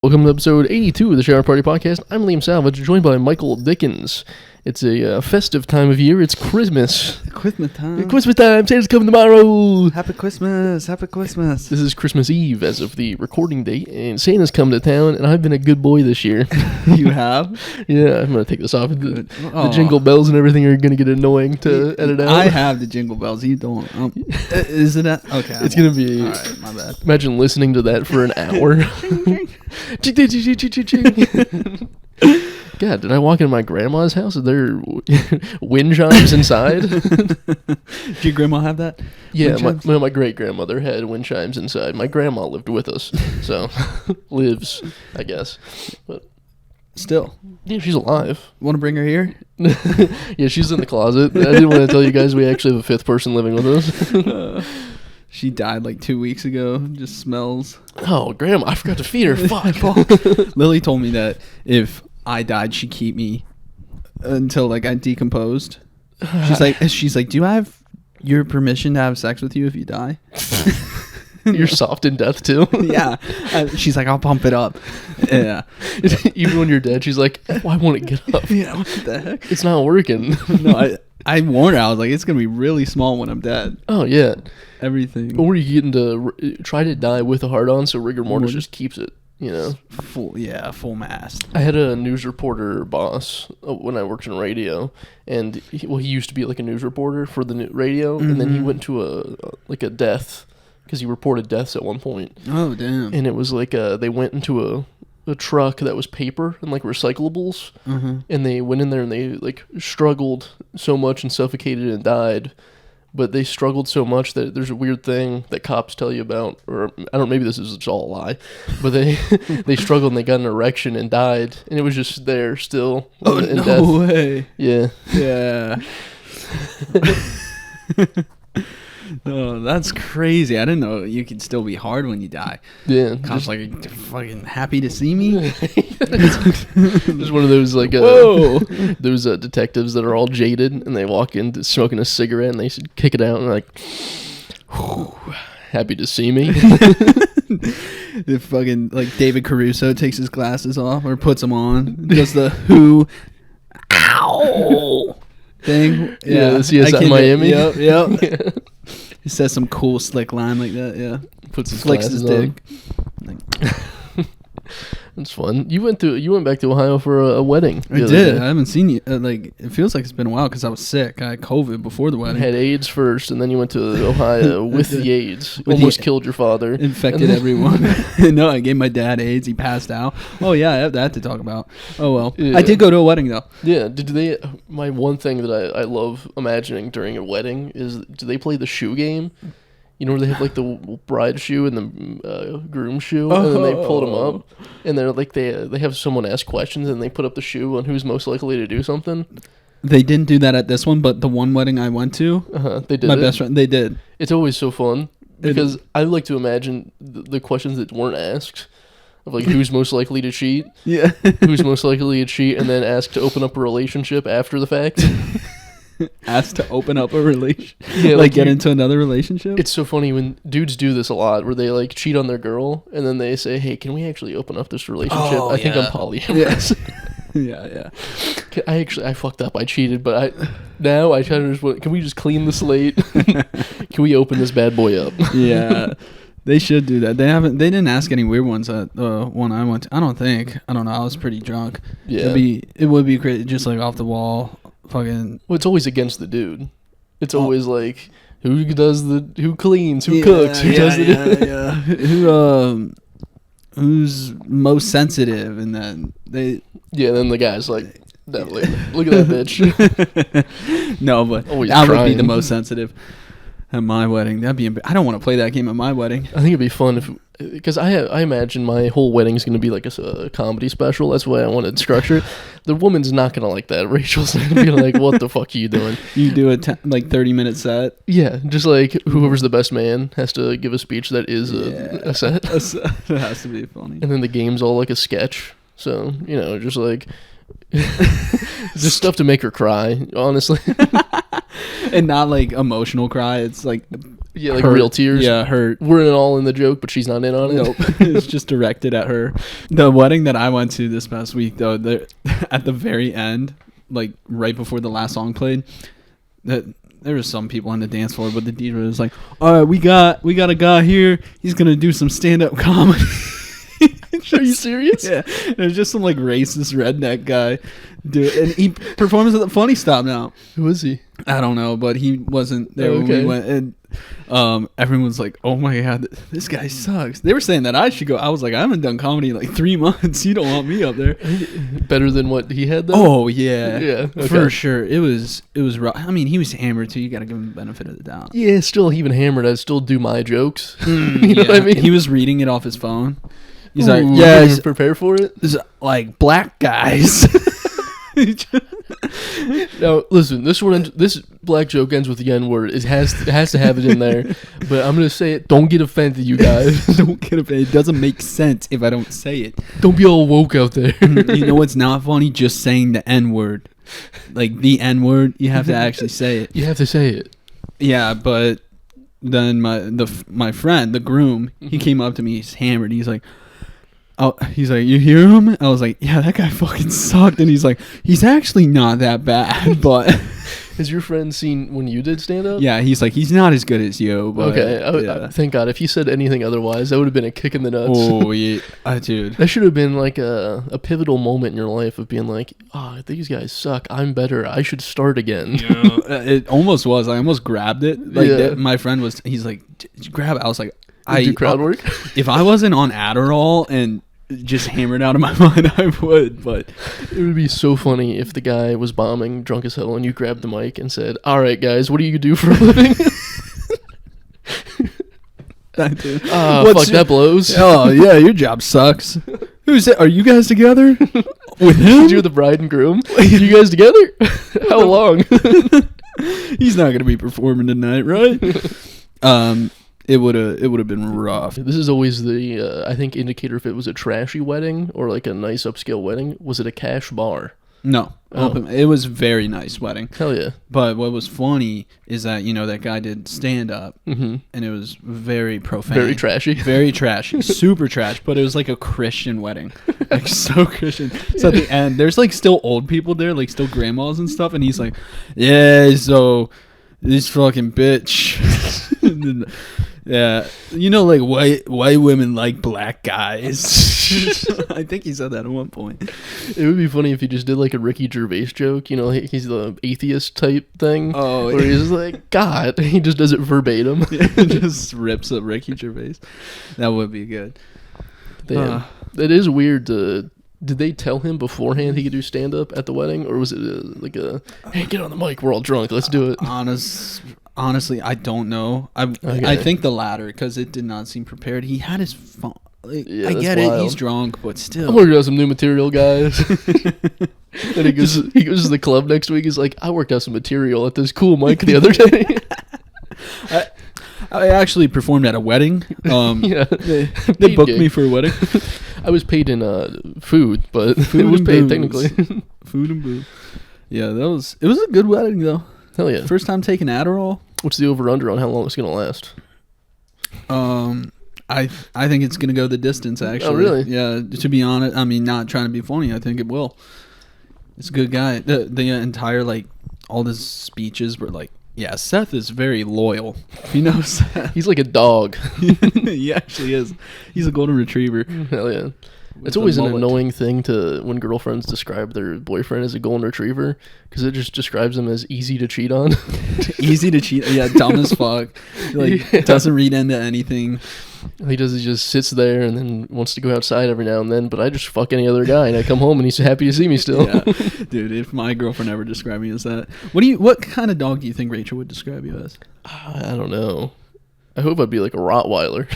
Welcome to episode 82 of the Shower Party Podcast. I'm Liam Salvage, joined by Michael Dickens. It's a festive time of year. It's Christmas. Christmas time. Christmas time. Santa's coming tomorrow. Happy Christmas. Happy Christmas. This is Christmas Eve as of the recording date, and Santa's come to town, and I've been a good boy this year. You have? Yeah, I'm going to take this off. The jingle bells and everything are going to get annoying to edit out. I have the jingle bells. You don't. Is it that? Okay. It's going to be... All right, my bad. Imagine listening to that for an hour. God, did I walk into my grandma's house? Are there wind chimes inside? Did your grandma have that? Yeah, my great-grandmother had wind chimes inside. My grandma lived with us, so lives, I guess. But still. Yeah, she's alive. Want to bring her here? Yeah, she's in the closet. I didn't want to tell you guys we actually have a fifth person living with us. She died like 2 weeks ago. Just smells. Oh, Grandma, I forgot to feed her. Fuck. Lily told me that if I died, she'd keep me until I decomposed. She's like, do I have your permission to have sex with you if you die? You're soft in death too. Yeah. She's like, I'll pump it up. Yeah. Even when you're dead, she's like, oh, I want to get up. Yeah. What the heck? It's not working. No, I warned her. I was like, it's gonna be really small when I'm dead. Oh yeah. Everything. Or you get into try to die with a hard on, so rigor mortis just keeps it. You know, full mast. I had a news reporter boss when I worked in radio, and he used to be like a news reporter for the radio, and then he went to a death because he reported deaths at one point. Oh damn! And it was like they went into a truck that was paper and like recyclables, and they went in there and they like struggled so much and suffocated and died. But they struggled so much that there's a weird thing that cops tell you about, or I don't know, maybe this is just all a lie, but they struggled and they got an erection and died, and it was just there still. Oh, in no death. way. Yeah. Yeah. Oh, that's crazy. I didn't know you could still be hard when you die. Yeah. Cops like fucking happy to see me. Just one of those like whoa, those detectives that are all jaded and they walk in smoking a cigarette and they kick it out and like, happy to see me. The fucking like David Caruso takes his glasses off or puts them on. Does the who? Ow. Thing. Yeah, the CSI Miami. Yep. Yeah. He says some cool slick line like that. Yeah. Puts his flicks his dick. That's fun. You went back to Ohio for a wedding. I did. I haven't seen you. It feels like it's been a while because I was sick. I had COVID before the wedding. Had AIDS first, and then you went to Ohio with the AIDS. Almost killed your father. Infected everyone. No, I gave my dad AIDS. He passed out. Oh yeah, I have that to talk about. Oh well. Yeah. I did go to a wedding though. Yeah. Did they? My one thing that I love imagining during a wedding is, do they play the shoe game? You know where they have like the bride shoe and the groom shoe, and then they pull them up, and they're like they have someone ask questions, and they put up the shoe on who's most likely to do something. They didn't do that at this one, but the one wedding I went to, they did. My best friend, they did. It's always so fun because I like to imagine the questions that weren't asked, of like who's most likely to cheat, who's most likely to cheat, and then ask to open up a relationship after the fact. Asked to open up a relationship, like get into another relationship. It's so funny when dudes do this a lot, where they like cheat on their girl, and then they say, "Hey, can we actually open up this relationship? I think I'm polyamorous." Yeah. I fucked up. I cheated, but I try to just. Can we just clean the slate? Can we open this bad boy up? Yeah. They should do that. They didn't ask any weird ones at the one I went to. I don't know. I was pretty drunk. Yeah. It would be great, just like off the wall. Fucking. Well, it's always against the dude. It's always like who cleans, who cooks, who does the who's most sensitive, and then they. Yeah, then the guy's like, definitely. Look at that bitch. No, but I would be the most sensitive at my wedding. I don't want to play that game at my wedding. I think it'd be fun because I imagine my whole wedding is going to be like a comedy special. That's why I wanted to structure it. The woman's not going to like that. Rachel's going to be like, what the fuck are you doing? You do a 30-minute set? Yeah, just like whoever's the best man has to give a speech that is a set. It has to be funny. And then the game's all like a sketch. So, just like... just stuff to make her cry, honestly. And not like emotional cry. It's like Yeah, like real tears. Yeah, hurt. We're all in the joke, but she's not in on it. Nope. It's just directed at her. The wedding that I went to this past week, though, at the very end, like right before the last song played, there was some people on the dance floor, but the DJ was like, "All right, we got a guy here. He's gonna do some stand-up comedy." Are you serious? Yeah. There's just some like racist redneck guy, dude, and he performs at the Funny Stop now. Who is he? I don't know, but he wasn't there when we went, and everyone was like, "Oh my god, this guy sucks." They were saying that I should go. I was like, "I haven't done comedy in like 3 months. You don't want me up there." Better than what he had, though? Oh yeah, yeah, okay. For sure. It was rough. I mean, he was hammered too. You got to give him the benefit of the doubt. Yeah, still even hammered, I'd still do my jokes. You know what I mean? He was reading it off his phone. He's like, "Yeah, prepare for it." It's like black guys. Now listen, this black joke ends with the N word. It has to have it in there, but I'm gonna say it. Don't get offended, you guys. Don't get offended. It doesn't make sense if I don't say it. Don't be all woke out there. You know what's not funny? Just saying the N word, like the N word. You have to actually say it. You have to say it. Yeah, but then my friend, the groom, he came up to me. He's hammered. He's like, "Oh," he's like, "You hear him?" I was like, "Yeah, that guy fucking sucked." And he's like, "He's actually not that bad, but." Has your friend seen when you did stand up? Yeah, he's like, "He's not as good as you." But okay, yeah. Thank God. If he said anything otherwise, that would have been a kick in the nuts. Oh yeah, dude. That should have been like a pivotal moment in your life of being like, "Oh, these guys suck. I'm better. I should start again." Yeah. It almost was. I almost grabbed it. Like Yeah. my friend was. He's like, "Did you grab it?" I was like, I do crowd work. If I wasn't on Adderall and just hammered out of my mind, I would. But it would be so funny if the guy was bombing, drunk as hell, and you grabbed the mic and said, "All right, guys, what do you do for a living?" fuck, that blows. Oh yeah, your job sucks. Who's that? Are you guys together with him? You're the bride and groom. You guys together? How long? He's not gonna be performing tonight, right? It would have been rough. This is always the I think indicator if it was a trashy wedding or like a nice upscale wedding. Was it a cash bar? No, it was a very nice wedding. Hell yeah! But what was funny is that that guy did stand up, and it was very profane, very trashy, super trash. But it was like a Christian wedding, like so Christian. So at the end, there's like still old people there, like still grandmas and stuff, and he's like, "Yeah, so this fucking bitch." Yeah, like white women like black guys. I think he said that at one point. It would be funny if he just did like a Ricky Gervais joke. He's the atheist type thing. Oh, where he's like, God, he just does it verbatim. Just rips up Ricky Gervais. That would be good. Damn. It is weird to... Did they tell him beforehand he could do stand-up at the wedding? Or was it hey, get on the mic, we're all drunk, let's do it? Honestly, I don't know. I think the latter, because it did not seem prepared. He had his phone. I get it, he's drunk, but still. I'm working out some new material, guys. And he goes to the club next week. He's like, I worked out some material at this cool mic the other day. I actually performed at a wedding. Yeah, they booked me for a wedding. I was paid in food, but it was paid technically. Food and booze. Yeah, it was a good wedding though. Hell yeah! First time taking Adderall. What's the over/under on how long it's gonna last? I think it's gonna go the distance. Actually, oh really? Yeah. To be honest, I mean, not trying to be funny. I think it will. It's a good guy. The entire all his speeches were like, yeah, Seth is very loyal. You know, Seth. He's like a dog. He actually is. He's a golden retriever. Hell yeah. It's always an annoying thing when girlfriends describe their boyfriend as a golden retriever, because it just describes him as easy to cheat on. Easy to cheat. Yeah, dumb as fuck. Doesn't read into anything. He just sits there and then wants to go outside every now and then, but I just fuck any other guy and I come home and he's happy to see me still. Yeah. Dude, if my girlfriend ever described me as that. What kind of dog do you think Rachel would describe you as? I don't know. I hope I'd be like a Rottweiler.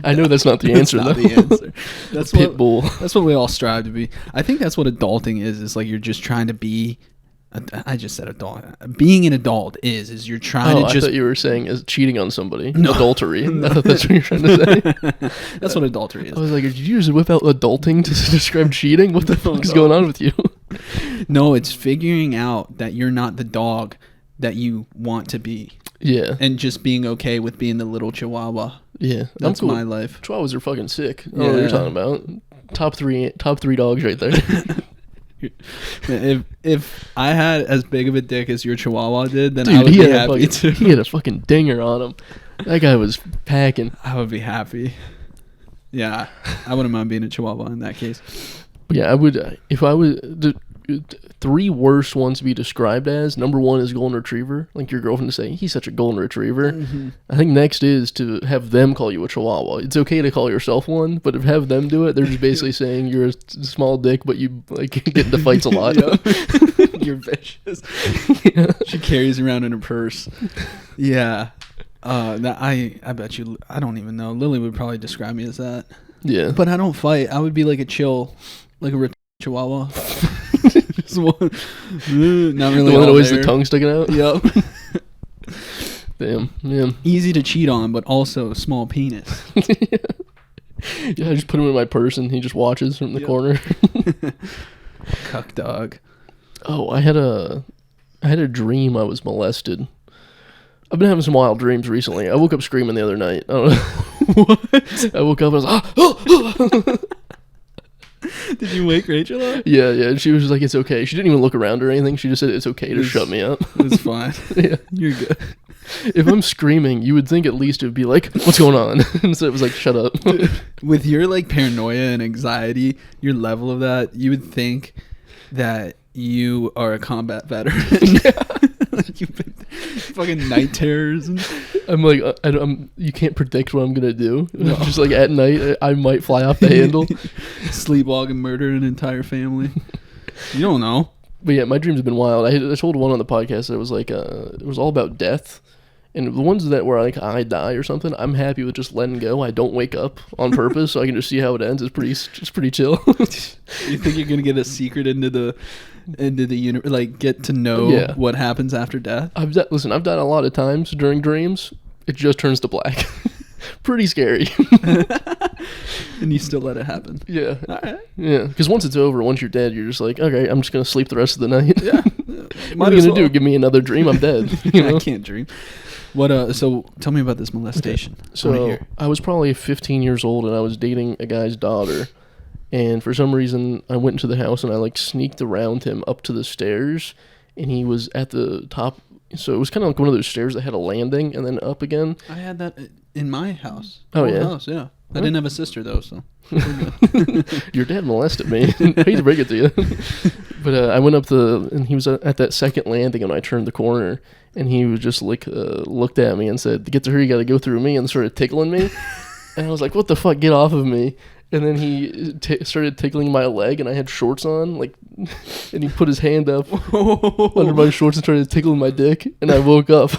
I know that's not the answer, though. The answer. That's pit bull. That's what we all strive to be. I think that's what adulting is. It's like you're just trying to be. I just said adult. Being an adult is you're trying to just. I thought you were saying as cheating on somebody. No. Adultery. I thought that's what you're trying to say. That's what adultery is. I was like, did you just whip out adulting to describe cheating? What the fuck is going on with you? No, it's figuring out that you're not the dog that you want to be. Yeah. and just being okay with being the little Chihuahua. Yeah. That's I'm cool. my life. Chihuahuas are fucking sick. I don't know what you're talking about. Top three dogs right there. If I had as big of a dick as your Chihuahua did, then Dude, I would be happy too. He had a fucking dinger on him. That guy was packing. I would be happy. Yeah, I wouldn't mind being a Chihuahua in that case. But yeah, I would. If I was the three worst ones to be described as, number one is golden retriever. Like your girlfriend to say, he's such a golden retriever. Mm-hmm. I think next is to have them call you a Chihuahua. It's okay to call yourself one, but if have them do it, they're just basically saying you're a small dick, but you like get into fights a lot. You're vicious. Yeah. She carries around in her purse. Yeah. I bet you. I don't even know. Lily would probably describe me as that. Yeah. But I don't fight. I would be like a chill, like a Chihuahua. Just one, not really. The one that always the tongue sticking out. Yep. Damn. Yeah. Easy to cheat on, but also small penis. Yeah. I just put him in my purse and he just watches from the corner. Cuck dog. Oh, I had a dream I was molested. I've been having some wild dreams recently. I woke up screaming the other night. I don't know. What? I woke up and I was like, Did you wake Rachel up? Yeah. And she was just like, it's okay. She didn't even look around or anything. She just said, it's okay to shut me up. It's fine. Yeah. You're good. If I'm screaming, you would think at least it would be like, what's going on? Instead it was like, shut up. With your like paranoia and anxiety, your level of that, you would think that you are a combat veteran. Like you've been fucking night terrors. I'm like, you can't predict what I'm going to do. No. Just like at night, I might fly off the handle. Sleepwalk and murder an entire family. You don't know. But yeah, my dreams have been wild. I told one on the podcast that it was like, it was all about death. And the ones that where like I die or something, I'm happy with just letting go. I don't wake up on purpose, so I can just see how it ends. It's pretty chill. You think you're gonna get a secret into the universe, like get to know what happens after death? I've done a lot of times during dreams. It just turns to black. Pretty scary. And you still let it happen. Yeah. All right. Yeah. Because once it's over, once you're dead, you're just like, okay, I'm just gonna sleep the rest of the night. Yeah. What are you gonna do? Give me another dream? I'm dead. You know? I can't dream. What? So tell me about this molestation. Okay. So I was probably 15 years old and I was dating a guy's daughter, and for some reason I went into the house and I like sneaked around him up to the stairs, and he was at the top. So it was kind of like one of those stairs that had a landing and then up again. I had that in my house. Oh yeah. House, yeah. I didn't have a sister though, so your dad molested me. I hate to break it to you, but I went up and he was at that second landing, and I turned the corner, and he was just like looked at me and said, "To get to her, you got to go through me," and started tickling me, and I was like, "What the fuck? Get off of me!" And then he started tickling my leg, and I had shorts on, like, and he put his hand up under my shorts and started tickling my dick, and I woke up.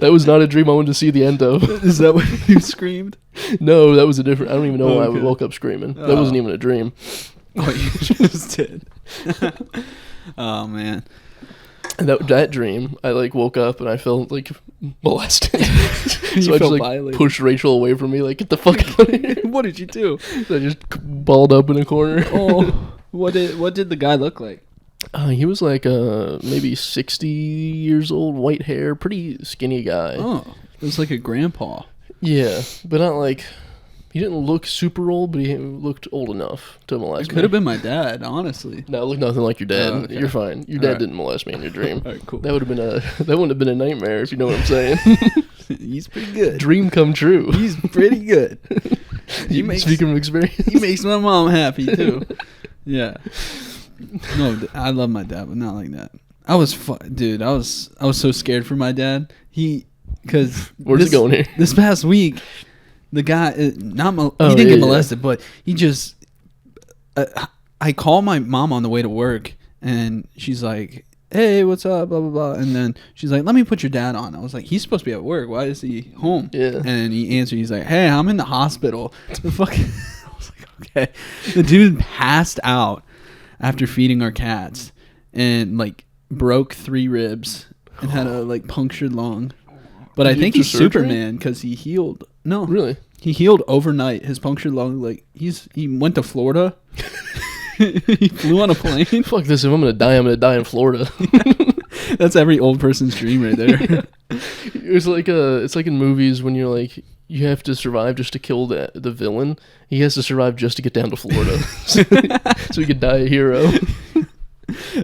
That was not a dream I wanted to see the end of. Is that what you screamed? No, that was a different. I don't even know why I woke up screaming. That wasn't even a dream. Oh, you just did. Oh man. And that dream, I like woke up and I felt like molested. So I just like violated. Pushed Rachel away from me, like, get the fuck out of here. What did you do? So I just balled up in a corner. Oh, what did the guy look like? He was like maybe 60 years old, white hair, pretty skinny guy. Oh, it was like a grandpa. Yeah, but not like, he didn't look super old, but he looked old enough to molest me. It could have been my dad, honestly. No, it looked nothing like your dad. Okay. You're fine. Your dad didn't molest me in your dream. All right, cool. That wouldn't have been a nightmare, if you know what I'm saying. He's pretty good. Dream come true. He's pretty good. Speaking of experience, he makes my mom happy too. Yeah. No, I love my dad, but not like that. I was so scared for my dad. Where's it going here? This past week, the guy he didn't get molested, but he just. I call my mom on the way to work, and she's like, "Hey, what's up?" Blah blah blah, and then she's like, "Let me put your dad on." I was like, "He's supposed to be at work. Why is he home?" Yeah. And he answered. He's like, "Hey, I'm in the hospital." The fucking. I was like, "Okay." The dude passed out after feeding our cats, and like broke 3 ribs and had a like punctured lung. But I think he's Superman because he healed. No, really, he healed overnight. His punctured lung, like he went to Florida. He flew on a plane. Fuck this! If I'm gonna die in Florida. That's every old person's dream right there. It's like in movies when you're like, you have to survive just to kill the villain. He has to survive just to get down to Florida, so he could die a hero.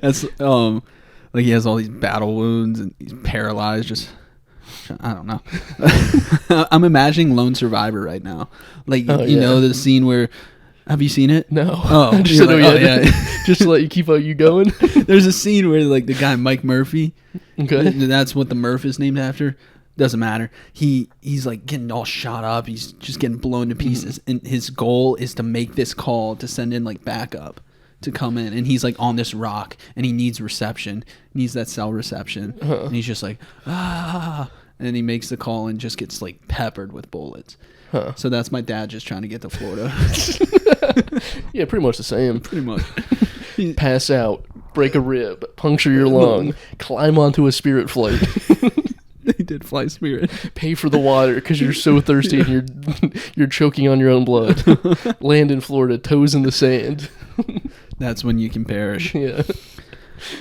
That's like he has all these battle wounds and he's paralyzed. Just I don't know. I'm imagining Lone Survivor right now. Like you know the scene where. Have you seen it? No. Oh, just just to let you keep you going. There's a scene where like the guy Mike Murphy. Okay. That's what the Murph is named after. Doesn't matter. He's like getting all shot up. He's just getting blown to pieces. And his goal is to make this call to send in like backup to come in. And he's like on this rock and he needs reception. He needs that cell reception. And he's just like, ah. And he makes the call and just gets like peppered with bullets. Huh. So that's my dad just trying to get to Florida. Yeah, pretty much the same. Pretty much. Pass out, break a rib, puncture your lung, climb onto a Spirit flight. They did fly Spirit. Pay for the water because you're so thirsty and you're choking on your own blood. Land in Florida, toes in the sand. That's when you can perish. Yeah.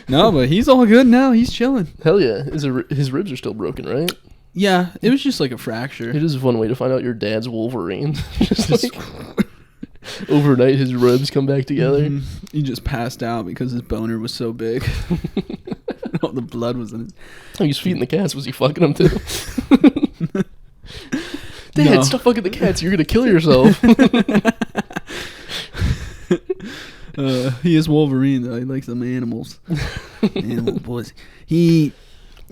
No, but he's all good now. He's chilling. Hell yeah. His ribs are still broken, right? Yeah, it was just like a fracture. It is a fun way to find out your dad's Wolverine. Just like overnight, his ribs come back together. Mm-hmm. He just passed out because his boner was so big. All the blood was in it. Oh, he's feeding the cats. Was he fucking them too? Dad, stop fucking the cats. You're going to kill yourself. He is Wolverine, though. He likes them animals. Animal boys.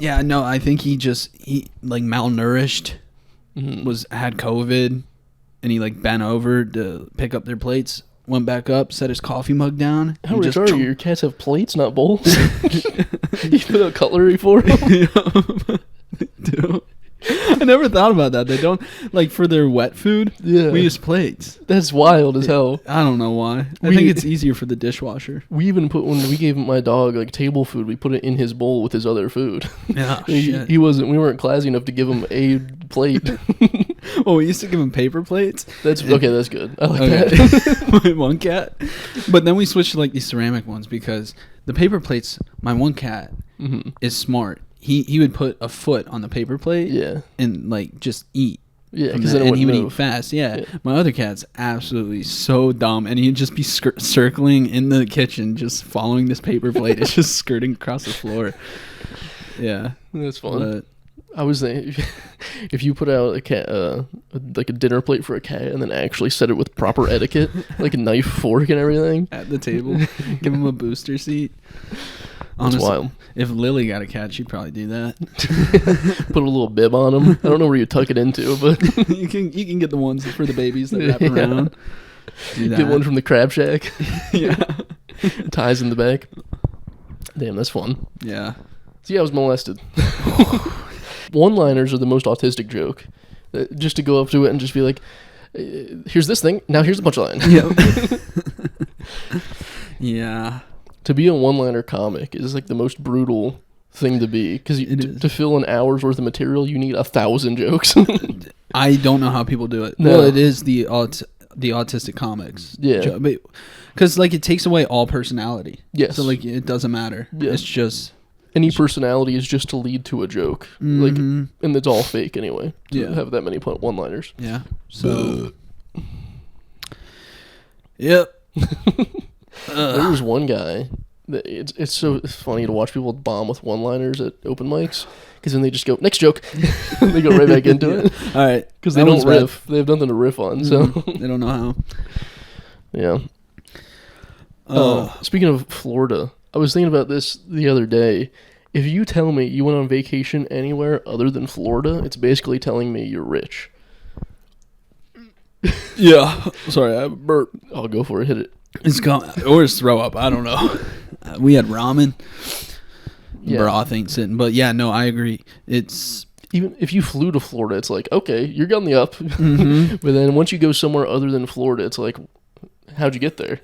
I think he like malnourished, had COVID, and he like bent over to pick up their plates, went back up, set his coffee mug down. How rich are you? Your cats have plates, not bowls? You put out cutlery for them? They do. I never thought about that. They don't, like, for their wet food, we use plates. That's wild as hell. I don't know why. I think it's easier for the dishwasher. We even when we gave my dog, like, table food, we put it in his bowl with his other food. Yeah, shit. We weren't classy enough to give him a plate. Well, we used to give him paper plates. That's good. I like that. My one cat. But then we switched to, like, these ceramic ones because the paper plates, my one cat is smart. He would put a foot on the paper plate, and like just eat. Yeah, because then he would eat fast. Yeah. My other cat's absolutely so dumb, and he'd just be circling in the kitchen, just following this paper plate. It's just skirting across the floor. Yeah, that's fun. But I was thinking, if you put out a cat, like a dinner plate for a cat, and then actually set it with proper etiquette, like a knife, fork, and everything at the table, give him a booster seat. Honestly, that's wild. If Lily got a cat, she'd probably do that. Put a little bib on him. I don't know where you tuck it into, but you can get the ones for the babies that wrap around. Get one from the crab shack. Yeah. Ties in the back. Damn, that's fun. Yeah. See, I was molested. One-liners are the most autistic joke. Just to go up to it and just be like, here's this thing, now here's the punchline. Yep. Yeah. To be a one-liner comic is like the most brutal thing to be, because to fill an hour's worth of material, you need 1,000 jokes. I don't know how people do it. No. Well, it is the autistic comics. Yeah. Because like it takes away all personality. Yes. So like it doesn't matter. Yeah. It's just... Any personality is just to lead to a joke. Like, and it's all fake anyway. To have that many one-liners. Yeah. So... Yep. There was one guy that it's so funny to watch people bomb with one-liners at open mics, because then they just go next joke. They go right back into it. All right, because they don't riff. They have nothing to riff on, so they don't know how. Yeah. Speaking of Florida, I was thinking about this the other day. If you tell me you went on vacation anywhere other than Florida, it's basically telling me you're rich. Yeah. Sorry, I burp. I'll go for it. Hit it. It's gone, or it's throw up. I don't know. We had ramen. Broth ain't sitting, but yeah, no, I agree. It's even if you flew to Florida, it's like okay, you're on the up. But then once you go somewhere other than Florida, it's like, how'd you get there?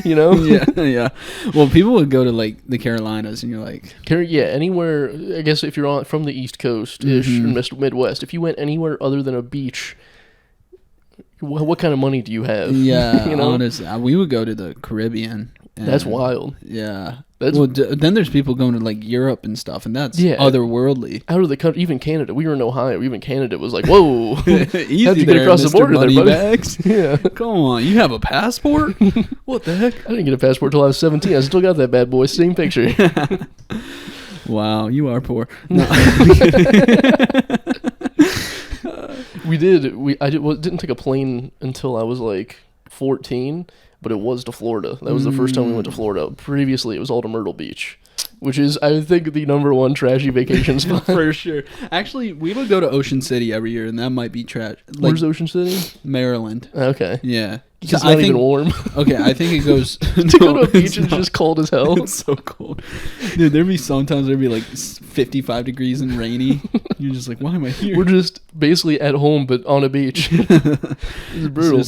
You know? Yeah. Well, people would go to like the Carolinas, and you're like, anywhere. I guess if you're from the East Coast ish or Midwest, if you went anywhere other than a beach. What kind of money do you have? Yeah, you know? honestly, we would go to the Caribbean. That's wild. Yeah. That's then there's people going to like Europe and stuff, and that's otherworldly. Out of the country, even Canada. We were in Ohio. Even Canada was like, "Whoa, easy how'd you there, get across the Mr. border there, buddy?" Moneybags. Yeah, come on, you have a passport? What the heck? I didn't get a passport till I was 17. I still got that bad boy. Same picture. Wow, you are poor. No. We did. Didn't take a plane until I was like 14. But it was to Florida. That was the first time we went to Florida. Previously, it was all to Myrtle Beach, which is, I think, the #1 trashy vacation spot. For sure. Actually, we would go to Ocean City every year, and that might be trash. Like, where's Ocean City? Maryland. Okay. Yeah. It's not even warm. Okay, I think it goes... to go to a beach and it's just cold as hell. It's so cold. Dude, there'd be like 55 degrees and rainy. You're just like, why am I here? We're just basically at home, but on a beach. It's brutal.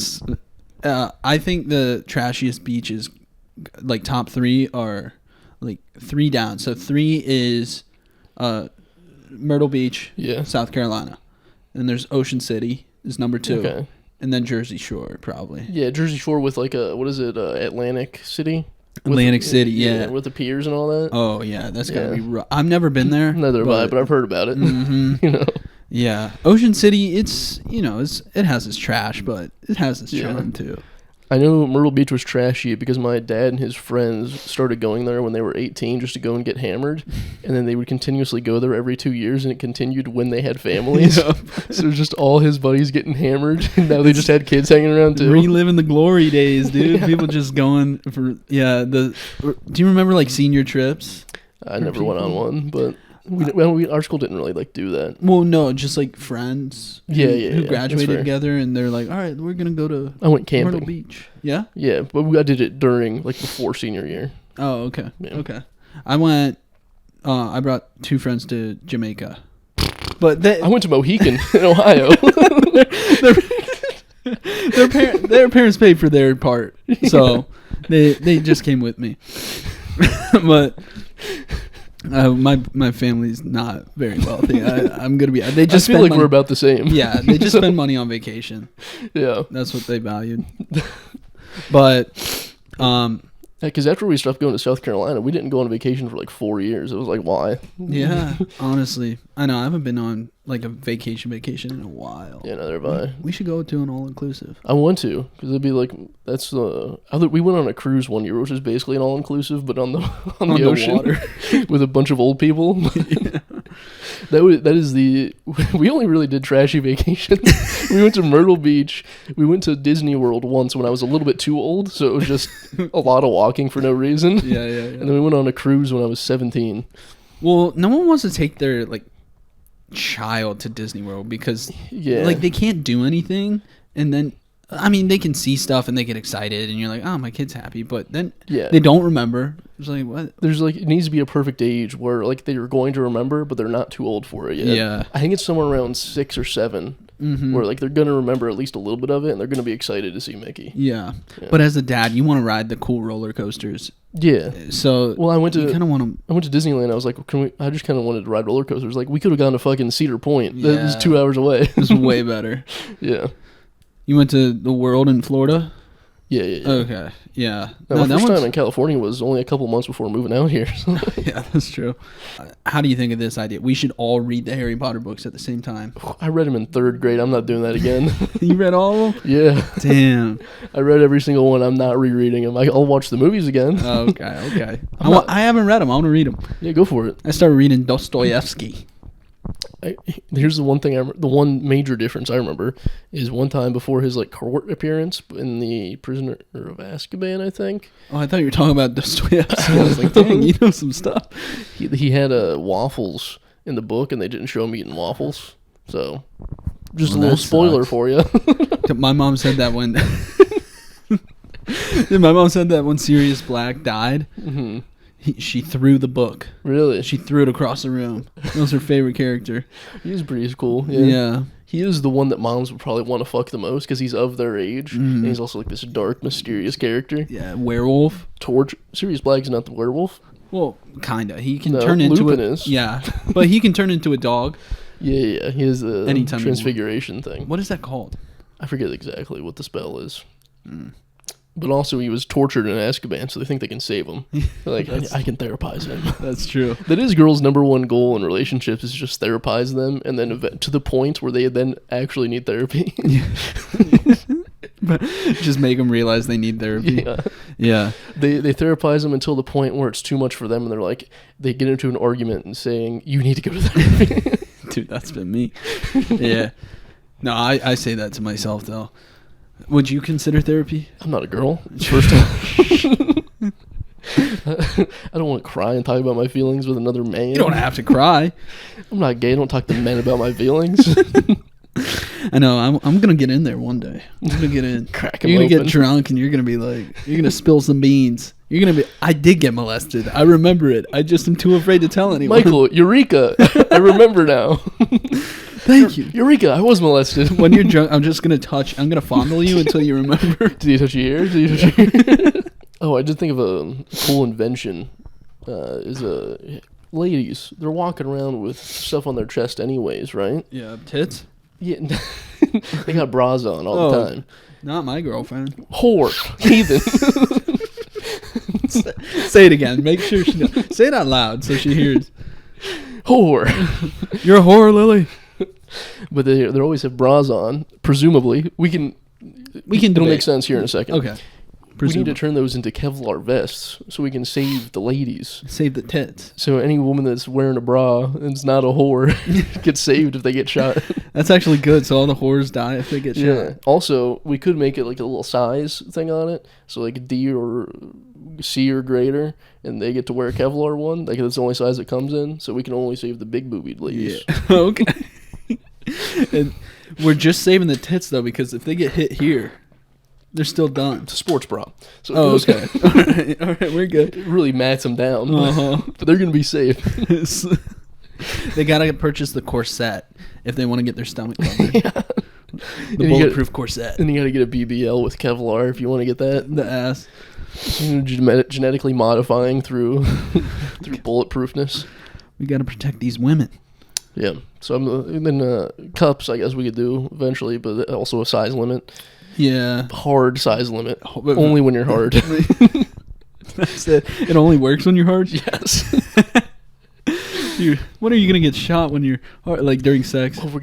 I think the trashiest beaches, like top 3, are like 3 down. So 3 is Myrtle Beach, South Carolina. And there's Ocean City is number 2. Okay. And then Jersey Shore, probably. Yeah, Jersey Shore with like Atlantic City? Atlantic City, yeah. With the piers and all that. Oh, yeah, that's gotta be rough. I've never been there. Neither have I, but I've heard about it. You know? Yeah. Ocean City, it has its trash, but it has its charm, too. I know Myrtle Beach was trashy because my dad and his friends started going there when they were 18 just to go and get hammered, and then they would continuously go there every 2 years, and it continued when they had families. So it was just all his buddies getting hammered, and now they just had kids hanging around too. Reliving the glory days, dude. People just going for do you remember like senior trips? I never went on one, but our school didn't really like do that. Well, no, just like friends. Who graduated together, and they're like, all right, we're gonna go to. I went camping. Myrtle Beach. Yeah. Yeah, but I did it during before senior year. Oh, okay. Yeah. Okay. I went. I brought 2 friends to Jamaica, but I went to Mohican in Ohio. Their parents paid for their part, so they just came with me. But my family's not very wealthy. I'm gonna be. They just I feel like we're about the same. Yeah, they just spend money on vacation. Yeah, that's what they valued. But because after we stopped going to South Carolina, we didn't go on vacation for like 4 years. It was like, why? Yeah, honestly, I know I haven't been on like a vacation in a while. Yeah, neither have I. We should go to an all-inclusive. I want to, because it'd be like, that's the other. We went on a cruise one year, which is basically an all-inclusive, but on the ocean water. With a bunch of old people. Yeah. That is the. We only really did trashy vacations. We went to Myrtle Beach. We went to Disney World once when I was a little bit too old, so it was just a lot of walking for no reason. Yeah. And then we went on a cruise when I was 17. Well, no one wants to take their child to Disney World because they can't do anything, and then they can see stuff and they get excited and you're like, oh, my kid's happy, but then they don't remember. It's like, what? There's it needs to be a perfect age where they're going to remember, but they're not too old for it yet. Yeah, I think it's somewhere around 6 or 7 where they're gonna remember at least a little bit of it and they're gonna be excited to see Mickey. Yeah. But as a dad, you want to ride the cool roller coasters. Yeah. So I went to Disneyland. I was like, I just kind of wanted to ride roller coasters. Like, we could have gone to fucking Cedar Point. That was 2 hours away. It was way better. Yeah. You went to the World in Florida? Yeah. Okay. Yeah. My first time in California was only a couple months before moving out here. So. Yeah, that's true. How do you think of this idea? We should all read the Harry Potter books at the same time. I read them in 3rd grade. I'm not doing that again. You read all of them? Yeah. Damn. I read every single one. I'm not rereading them. I'll watch the movies again. Okay. I haven't read them. I want to read them. Yeah, go for it. I started reading Dostoevsky. Here's the one thing the one major difference I remember is one time before his court appearance in the Prisoner of Azkaban, I think. Oh, I thought you were talking about Dostoevsky. I was like, dang, you know some stuff. He had waffles in the book, and they didn't show him eating waffles. So, just a little spoiler for you. My mom said that when Sirius Black died. Mm-hmm. She threw the book. Really? She threw it across the room. That was her favorite character. He's pretty cool. Yeah. He is the one that moms would probably want to fuck the most because he's of their age. And he's also this dark, mysterious character. Yeah, werewolf. Sirius Black's not the werewolf. Well, kinda. He can turn into Lupin is. Yeah, but he can turn into a dog. Yeah. He has the transfiguration thing. What is that called? I forget exactly what the spell is. But also, he was tortured in Azkaban, so they think they can save him. Like, I can therapize him. That's true. That is girls' number one goal in relationships is just therapize them, and then to the point where they then actually need therapy. But just make them realize they need therapy. Yeah. They therapize them until the point where it's too much for them, and they're like, they get into an argument and saying, "You need to go to therapy." Dude, that's been me. Yeah. No, I say that to myself though. Would you consider therapy? I'm not a girl. First time. I don't want to cry and talk about my feelings with another man. You don't have to cry. I'm not gay. I don't talk to men about my feelings. I know. I'm gonna get in there one day. I'm gonna get in. Crack 'em You're gonna open. get drunk and you're gonna be like, you're gonna spill some beans. You're gonna be. I did get molested. I remember it. I just am too afraid to tell anyone. Michael, Eureka! I remember now. Thank you. Eureka! I was molested. When you're drunk, I'm just gonna I'm gonna fondle you until you remember. Did he touch you here? Did he touch you here? Oh, I did think of a cool invention. Ladies, they're walking around with stuff on their chest anyways, right? Yeah, tits. Yeah, they got bras on all the time. Not my girlfriend. Whore, heathen. Say it again. Make sure she knows. Say it out loud so she hears. Whore. You're a whore, Lily. But they always have bras on. Presumably, we can. It'll debate. make sense here in a second. Okay. We need to turn those into Kevlar vests so we can save the ladies. Save the tits. So any woman that's wearing a bra and is not a whore gets saved if they get shot. That's actually good. So all the whores die if they get shot. Yeah. Also, we could make it like a little size thing on it. So like D or C or greater, and they get to wear a Kevlar one. Like that's the only size it comes in. So we can only save the big boobied ladies. Yeah. Okay. And we're just saving the tits though, because if they get hit here, they're still done. It's a sports bra. So okay. All right, we're good. It really mats them down. Uh-huh. But they're going to be safe. They gotta purchase the corset if they want to get their stomach covered. Yeah. The bulletproof corset. And you got to get a BBL with Kevlar if you want to get that. The ass. Genetically modifying through bulletproofness. We gotta protect these women. Yeah. So and then cups, I guess we could do eventually, but also a size limit. Yeah. Hard size limit. Only when you're hard. That's it. It only works when you're hard? Yes. Dude, when are you going to get shot when you're hard, like during sex? Well,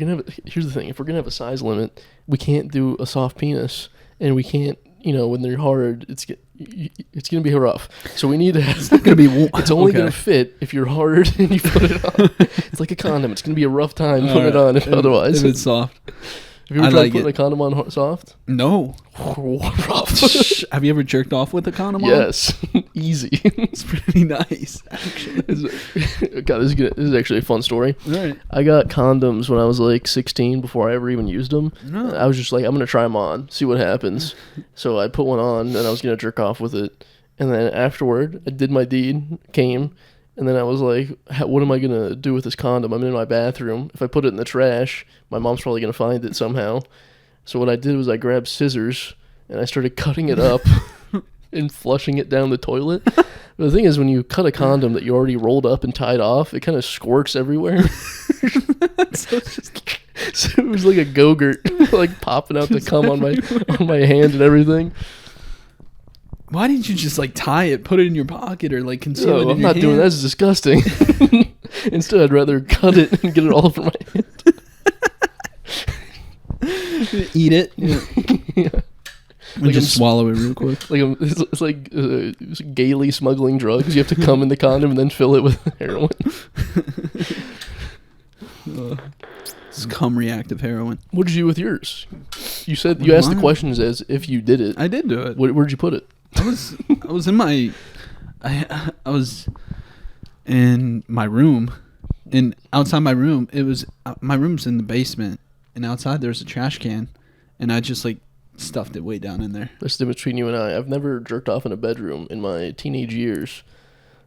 here's the thing. If we're going to have a size limit, we can't do a soft penis. And we can't, when they're hard, it's going to be rough. So we need to have... It's not going to be... It's only going to fit if you're hard and you put it on. It's like a condom. It's going to be a rough time putting it on otherwise. If it's soft. Have you ever tried putting a condom on soft? No. Rough. Have you ever jerked off with a condom on? Yes. Easy. It's pretty nice, actually. God, this is actually a fun story. All right. I got condoms when I was like 16 before I ever even used them. No. I was just like, I'm going to try them on, see what happens. So I put one on and I was going to jerk off with it. And then afterward, I did my deed, came, and then I was like, what am I going to do with this condom? I'm in my bathroom. If I put it in the trash, my mom's probably going to find it somehow. So what I did was I grabbed scissors and I started cutting it up and flushing it down the toilet. But the thing is, when you cut a condom that you already rolled up and tied off, it kind of squirts everywhere. So it was like a Go-Gurt, like popping out the cum on my hand and everything. Why didn't you just like tie it, put it in your pocket, or like conceal it in I'm your not doing hand? that. It's disgusting. Instead, I'd rather cut it and get it all over my hand. Eat it. Yeah. Like just swallow it real quick. Like it's like gaily smuggling drugs. You have to come in the condom and then fill it with heroin. It's cum reactive heroin. What did you do with yours? You said you asked the questions as if you did it. I did do it. Where'd you put it? I was in my room, and outside my room, it was my room's in the basement, and outside there's a trash can, and I just like stuffed it way down in there. That's the difference between you and I. I've never jerked off in a bedroom in my teenage years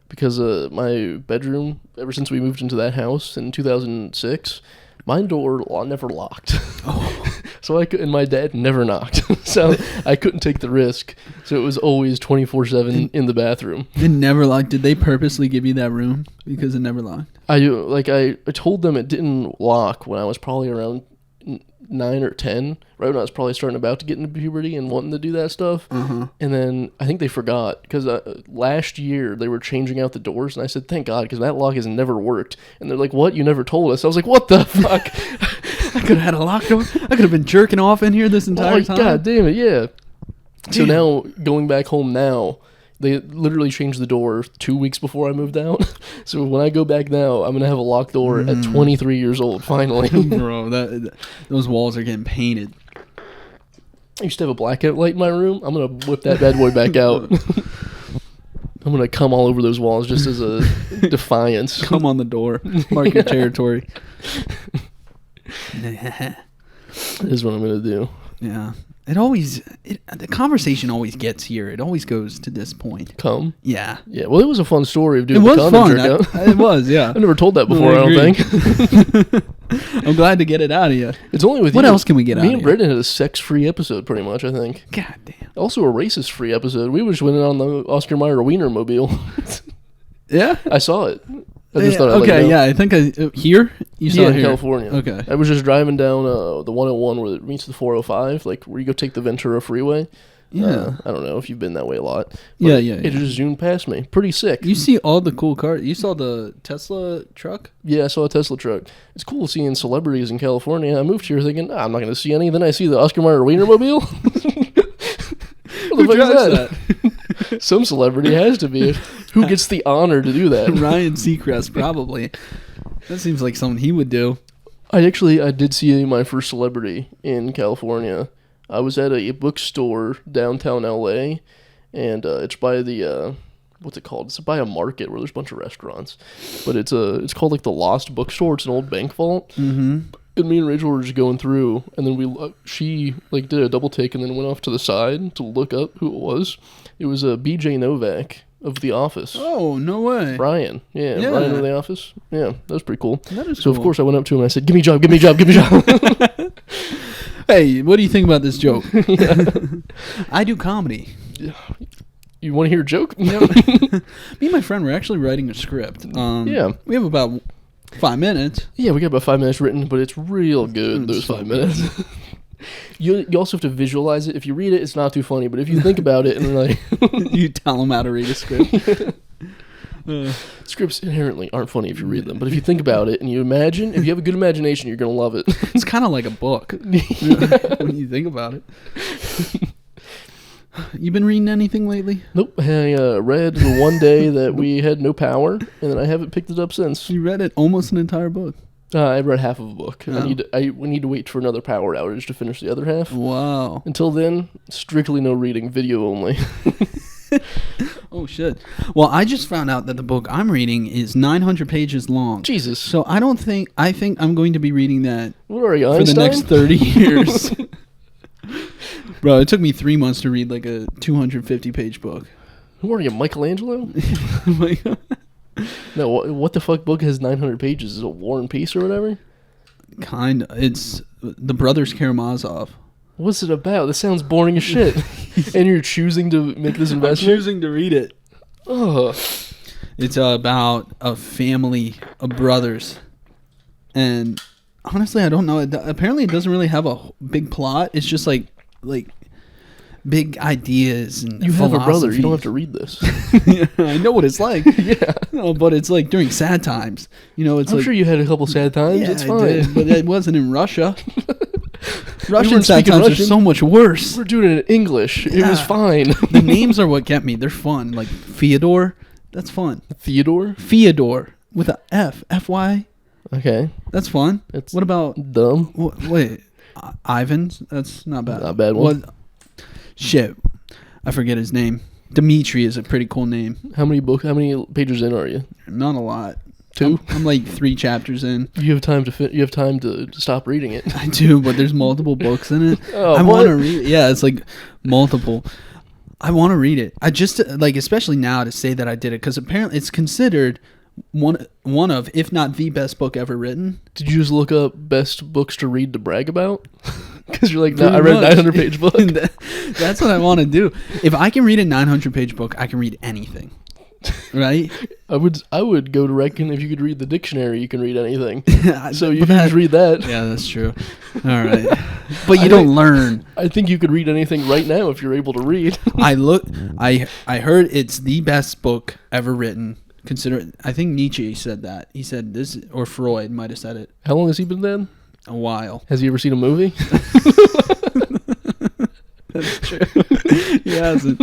because my bedroom, ever since we moved into that house in 2006, my door never locked. Oh. So and my dad never knocked. So I couldn't take the risk. So it was always 24/7 in the bathroom. It never locked. Did they purposely give you that room because it never locked? I told them it didn't lock when I was probably around 9 or 10, right when I was probably starting about to get into puberty and wanting to do that stuff. And then I think they forgot because last year they were changing out the doors, and I said, thank God, because that lock has never worked. And they're like, what? You never told us. I was like, what the fuck? I could have had a lock door. I could have been jerking off in here this entire time. God damn it, yeah. So now, going back home now, they literally changed the door 2 weeks before I moved out. So when I go back now, I'm going to have a locked door at 23 years old, finally. Bro, those walls are getting painted. I used to have a blackout light in my room. I'm going to whip that bad boy back out. I'm going to come all over those walls just as a defiance. Come on the door. Mark your territory. That is what I'm going to do. Yeah. The conversation always gets here. It always goes to this point. Come? Yeah. Yeah, well, it was a fun story of doing the condom fun. jerk out. It was, yeah. I've never told that before, I don't think. I'm glad to get it out of you. It's only with what you. else can we get out of you? Me and Brendan had a sex-free episode, pretty much, I think. God damn. Also a racist-free episode. We just went on the Oscar Mayer Wienermobile. Yeah? I saw it. I just thought I'd let you know. Yeah, I think here? You saw it in here? California. Okay. I was just driving down the 101 where it meets the 405, like where you go take the Ventura Freeway. Yeah. I don't know if you've been that way a lot. Yeah. It just zoomed past me. Pretty sick. You see all the cool cars. You saw the Tesla truck? Yeah, I saw a Tesla truck. It's cool seeing celebrities in California. I moved here thinking, I'm not going to see any. Then I see the Oscar Mayer Wienermobile. What the fuck is that? Some celebrity has to be. Who gets the honor to do that? Ryan Seacrest, probably. That seems like something he would do. I did see my first celebrity in California. I was at a bookstore downtown LA, and it's by the what's it called? It's by a market where there's a bunch of restaurants, but it's called like the Lost Bookstore. It's an old bank vault. Mm-hmm. And me and Rachel were just going through, and then she like did a double take and then went off to the side to look up who it was. It was B.J. Novak of The Office. Oh, no way. Brian. Yeah, Brian of The Office. Yeah, that was pretty cool. That is so, cool. Of course, I went up to him and I said, give me a job, give me a job, give me a job. Hey, what do you think about this joke? I do comedy. You want to hear a joke? Me and my friend were actually writing a script. Yeah. We have about 5 minutes. Yeah, we got about 5 minutes written, but it's real good, those 5 minutes. You also have to visualize it. If you read it, it's not too funny, but if you think about it and like... You tell them how to read a script. Scripts inherently aren't funny if you read them, but if you think about it and you imagine, if you have a good imagination, you're going to love it. It's kind of like a book when you think about it. You been reading anything lately? Nope. I read the one day that we had no power, and then I haven't picked it up since. You read it almost an entire book. I read half of a book. Oh. We need to wait for another power outage to finish the other half. Wow. Until then, strictly no reading, video only. Oh, shit. Well, I just found out that the book I'm reading is 900 pages long. Jesus. So I think I'm going to be reading that What are you, for Einstein? the next 30 years. Bro, it took me 3 months to read like a 250-page book. Who are you, Michelangelo? No, what the fuck book has 900 pages? Is it War and Peace or whatever? Kinda. It's the Brothers Karamazov. What's it about? This sounds boring as shit. And you're choosing to make this investment? I'm choosing to read it. Ugh. It's about a family of brothers. And honestly, I don't know. Apparently, it doesn't really have a big plot. It's just like big ideas and you have a brother. You don't have philosophies. to read this. Yeah, I know what it's like. Yeah. No, but it's like during sad times. You know, it's I'm like, sure you had a couple sad times. yeah, It's I fine. did, but it wasn't in Russia. Russian weren't sad speaking times Russian? are so much worse. We're doing it in English. It was Yeah. fine. The names are what get me. They're fun. Like Fyodor. That's fun. Theodore? Fyodor with a F. F-Y. Okay. That's fun. It's What about... dumb. Wait. Ivan's? That's not bad. Not a bad one. Shit. I forget his name. Dimitri is a pretty cool name. How many pages in are you? Not a lot. 2? I'm like 3 chapters in. You have time to stop reading it. I do, but there's multiple books in it. Oh, I what? want to read it. Yeah, it's like multiple. I want to read it. I just like, especially now, to say that I did it, because apparently it's considered one of, if not the best book ever written. Did you just look up best books to read to brag about? Because you're like, Pretty I read a much. 900-page book. That's what I want to do. If I can read a 900-page book, I can read anything. right? I would go to reckon if you could read the dictionary, you can read anything. So you But can just read that. Yeah, that's true. All right. But you don't learn. I think you could read anything right now if you're able to read. I heard it's the best book ever written. I think Nietzsche said that. He said this, or Freud might have said it. How long has he been dead? A while. Has he ever seen a movie? That's true. He hasn't.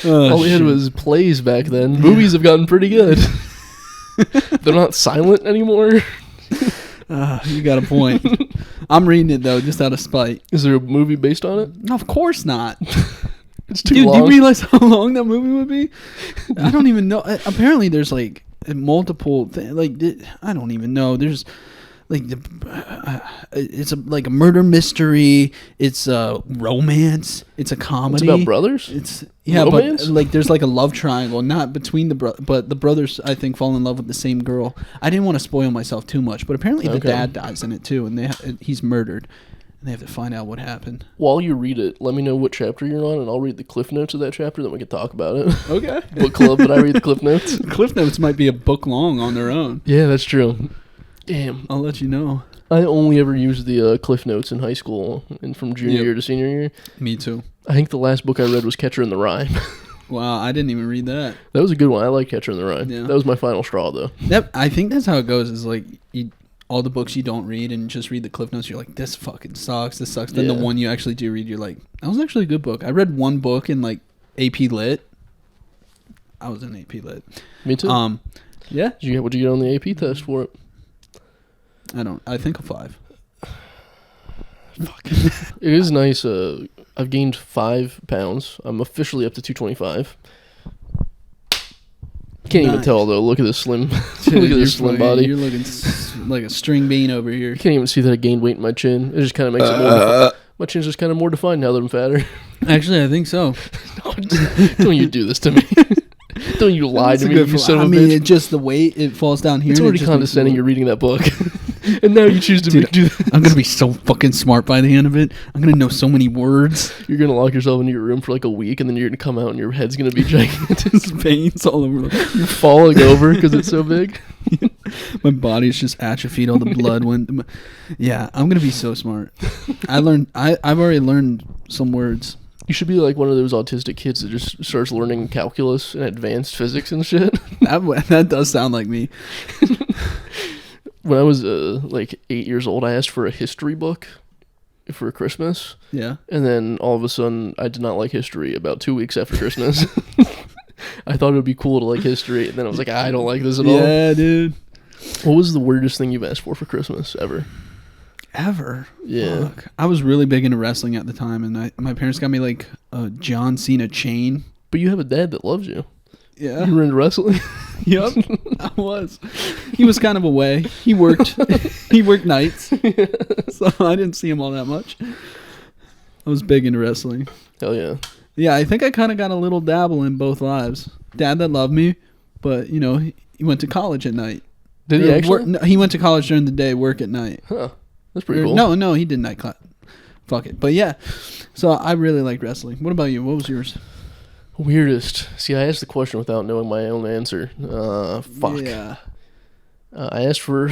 All he had was plays back then. Movies have gotten pretty good. They're not silent anymore. You got a point. I'm reading it though, just out of spite. Is there a movie based on it? No, of course not. It's too Dude, long. do you realize how long that movie would be? I don't even know. Apparently, there's like multiple. I don't even know. There's like it's like a murder mystery. It's a romance. It's a comedy. It's about brothers. It's romance? but like there's like a love triangle, not between but the brothers I think fall in love with the same girl. I didn't want to spoil myself too much, but apparently the dad dies in it too, and he's murdered. They have to find out what happened. While you read it, let me know what chapter you're on, and I'll read the cliff notes of that chapter, then we can talk about it. Okay. Book club, but I read the cliff notes. Cliff notes might be a book long on their own. Yeah, that's true. Damn. I'll let you know. I only ever used the cliff notes in high school, and from junior year to senior year. Me too. I think the last book I read was Catcher in the Rye. Wow, I didn't even read that. That was a good one. I like Catcher in the Rye. Yeah. That was my final straw, though. I think that's how it goes. Is like all the books you don't read and just read the cliff notes, you're like, this fucking sucks. This sucks. Then the one you actually do read, you're like, that was actually a good book. I read one book in like AP Lit. I was in AP Lit. Me too. Yeah. What'd you get on the AP test for it? I think a 5. Fuck. It is nice. I've gained 5 pounds. I'm officially up to 225. Can't even tell though. Look at this slim. Dude, look at this slim body. You're looking like a string bean over here. Can't even see that I gained weight in my chin. It just kind of makes it more. My chin's just kind of more defined now that I'm fatter. Actually, I think so. Don't you do this to me? Don't you lie to me? You son of a bitch. It's just the weight. It falls down here. It's already condescending. You're reading that book, and now you choose to do this. I'm gonna be so fucking smart by the end of it. I'm gonna know so many words. You're gonna lock yourself into your room for like a week, and then you're gonna come out, and your head's gonna be gigantic. Veins all over. You're falling over because it's so big. My body's just atrophied. All the blood went. Yeah, I'm gonna be so smart. I've already learned some words. You should be like one of those autistic kids that just starts learning calculus and advanced physics and shit. That does sound like me. When I was like 8 years old, I asked for a history book for Christmas. Yeah. And then all of a sudden, I did not like history about 2 weeks after Christmas. I thought it would be cool to like history, and then I was like, I don't like this at all. Yeah, dude. What was the weirdest thing you've asked for Christmas ever? Ever? Yeah. Fuck. I was really big into wrestling at the time, and my parents got me like a John Cena chain. But you have a dad that loves you. Yeah. You were into wrestling? Yep. I was. He was kind of away. He worked nights. So I didn't see him all that much. I was big into wrestling. Hell yeah. Yeah, I think I kind of got a little dabble in both lives. Dad that loved me, but he went to college at night. Did he actually? No, he went to college during the day, work at night. Huh. That's pretty cool. No, he did night class. Fuck it. But yeah, so I really liked wrestling. What about you? What was yours? Weirdest. See, I asked the question without knowing my own answer. Fuck. Yeah. I asked for...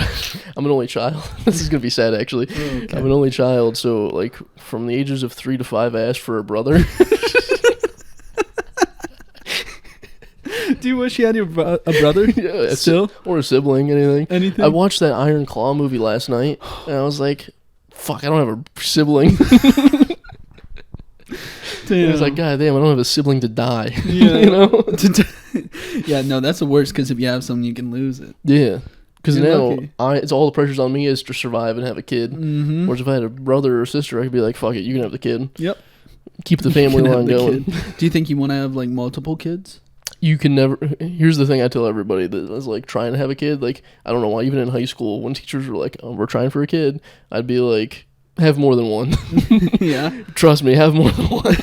I'm an only child. This is going to be sad, actually. Okay. I'm an only child, so, like, from the ages of 3 to 5, I asked for a brother. Do you wish you had a brother? Yeah, still? Or a sibling, anything. Anything? I watched that Iron Claw movie last night, and I was like, fuck, I don't have a sibling. Damn. I was like, God damn, I don't have a sibling to die. Yeah. You know? Yeah, no, that's the worst, because if you have something, you can lose it. Yeah. Because now, lucky. it's all the pressure's on me is to survive and have a kid. Mm-hmm. Whereas if I had a brother or sister, I could be like, fuck it, you can have the kid. Yep. Keep the family line going. Do you think you want to have, like, multiple kids? You can never... Here's the thing I tell everybody that is, like, trying to have a kid. Like, I don't know why, even in high school, when teachers were like, oh, we're trying for a kid, I'd be like, have more than one. Yeah. Trust me, have more than one.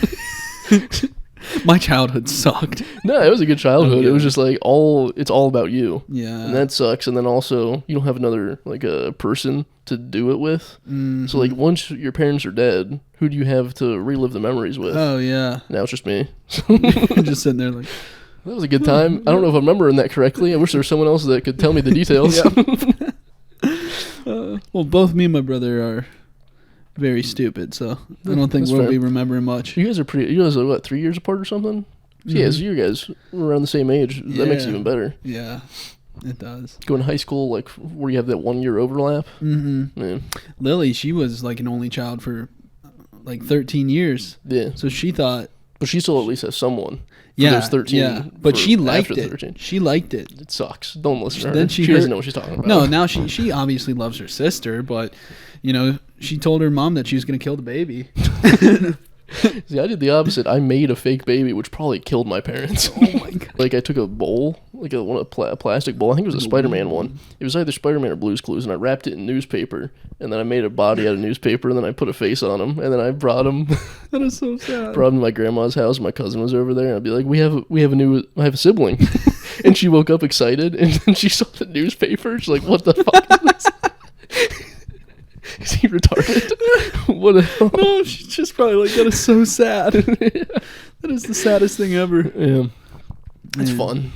My childhood sucked. No, it was a good childhood. Okay. It was just like it's all about you. Yeah. And that sucks. And then also you don't have another like a person to do it with. Mm-hmm. So like once your parents are dead, who do you have to relive the memories with? Oh yeah. Now it's just me. I'm just sitting there like, That was a good time. I don't know if I'm remembering that correctly. I wish there was someone else that could tell me the details. Well, both me and my brother are very stupid, so I don't think we'll be remembering much. You guys are what, 3 years apart or something? Mm-hmm. Yeah, so you guys were around the same age. That makes it even better. Yeah, it does. Going to high school, like, where you have that 1 year overlap. Mm-hmm. Yeah. Lily, she was like an only child for like 13 years. Yeah. So she thought. But she still at least has someone. Yeah, 13. Yeah, but she liked it. 13. She liked it. It sucks. Don't listen to her. Then she doesn't know what she's talking about. No, now she obviously loves her sister, but, you know, she told her mom that she was going to kill the baby. See, I did the opposite. I made a fake baby, which probably killed my parents. Oh, my God. Like, I took a bowl, like a plastic bowl. I think it was a Spider-Man one. It was either Spider-Man or Blue's Clues, and I wrapped it in newspaper, and then I made a body out of newspaper, and then I put a face on him, and then I brought him. That is so sad. Brought him to my grandma's house. My cousin was over there, and I'd be like, I have a sibling. And she woke up excited, and then she saw the newspaper. She's like, what the fuck is this? Is he retarded? What the hell? No, she's just probably like, that is so sad. That is the saddest thing ever. Yeah. It's fun.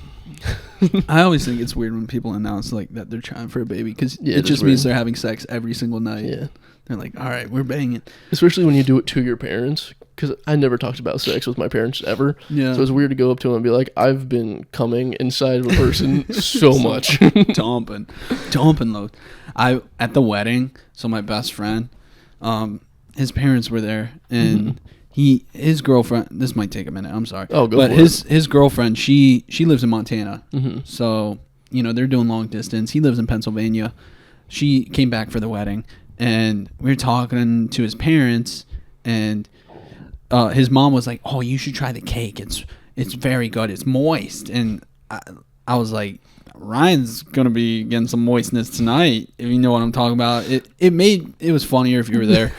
I always think it's weird when people announce like that they're trying for a baby, because it just means they're having sex every single night. Yeah. They're like, all right, we're banging. Especially when you do it to your parents, because I never talked about sex with my parents ever. Yeah. So it's weird to go up to them and be like, I've been coming inside of a person so much. Dumping load. At the wedding, so my best friend, his parents were there, and his girlfriend, this might take a minute, I'm sorry. Oh, go but for his girlfriend, she lives in Montana. Mm-hmm. So, you know, they're doing long distance. He lives in Pennsylvania. She came back for the wedding, and we were talking to his parents, and his mom was like, "Oh, you should try the cake. It's very good. It's moist." And I was like, Ryan's gonna be getting some moistness tonight, if you know what I'm talking about. It was funnier if you were there.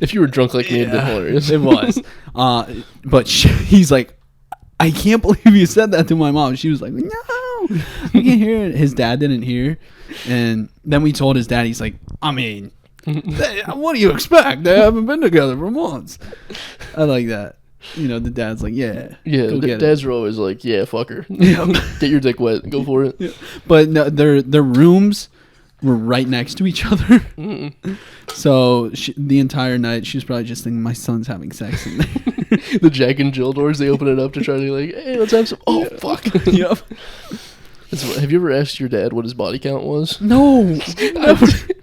If you were drunk like me, it'd been hilarious. It was. But he's like, I can't believe you said that to my mom. She was like, no, I can't hear it. His dad didn't hear. And then we told his dad, he's like, I mean, what do you expect? They haven't been together for months. I like that. You know, the dad's like, yeah. Yeah, dads are always like, yeah, fuck her. Get your dick wet. Go for it. Yeah. But no, their rooms were right next to each other. So the entire night, she was probably just thinking, my son's having sex in there. The Jack and Jill doors, they open it up to try to like, hey, let's have some. Oh, fuck. Yep. Have you ever asked your dad what his body count was? No.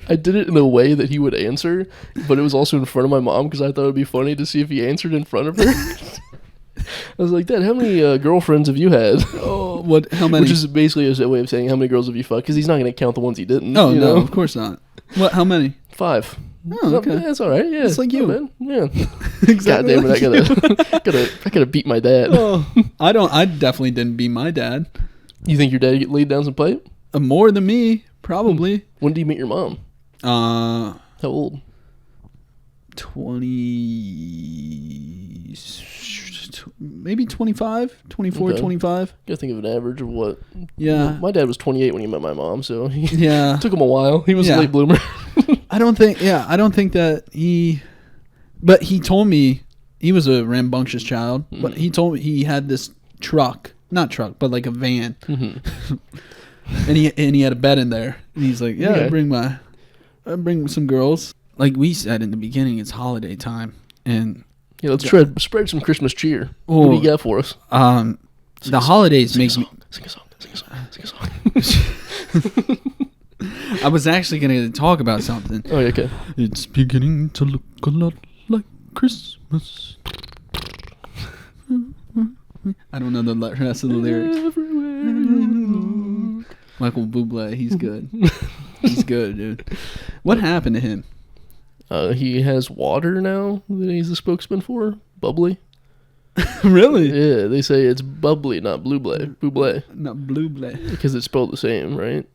I did it in a way that he would answer, but it was also in front of my mom because I thought it would be funny to see if he answered in front of her. I was like, Dad, how many girlfriends have you had? Oh, what? How many? Which is basically a way of saying how many girls have you fucked, because he's not going to count the ones he didn't. Oh, no, of course not. What? How many? 5. Oh, okay. That's all right. Yeah, it's like you, man. Yeah, exactly. God damn it! I gotta beat my dad. Oh, I definitely didn't beat my dad. You think your dad laid down some pipe? More than me, probably. When did you meet your mom? How old? 20, maybe 25, 24, okay. 25. Gotta think of an average of what? Yeah. My dad was 28 when he met my mom, so yeah, took him a while. He was a late bloomer. I don't think that but he told me he was a rambunctious child, but he told me he had this not truck, but like a van. Mm-hmm. and he had a bed in there. And he's like, yeah, okay. I bring some girls. Like we said in the beginning, it's holiday time, and let's spread some Christmas cheer. What do you got for us? The holidays make me sing a song. I was actually going to talk about something. Oh, okay. It's beginning to look a lot like Christmas. I don't know the rest of the lyrics. Michael Bublé, he's good. He's good, dude. What happened to him? He has water now that he's the spokesman for. Bubbly. Really? Yeah, they say it's bubbly, not Bublé. Bublé. Not Bublé. Because it's spelled the same, right?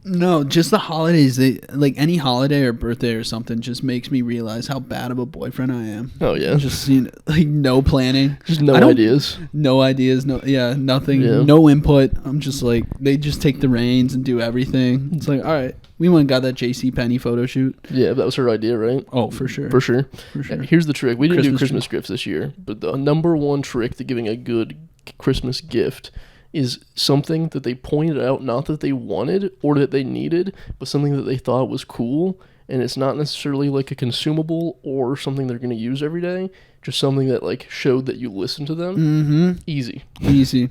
No, just the holidays. They like any holiday or birthday or something just makes me realize how bad of a boyfriend I am. Oh yeah, just like no planning, just no ideas, nothing, no input. I'm just like they just take the reins and do everything. It's like all right, we went and got that JC Penney photo shoot. Yeah, that was her idea, right? Oh, for sure, for sure. Here's the trick: we didn't do Christmas gifts this year, but the number one trick to giving a good Christmas gift is something that they pointed out, not that they wanted or that they needed, but something that they thought was cool. And it's not necessarily like a consumable or something they're going to use every day. Just something that like showed that you listen to them. Mm-hmm. Easy.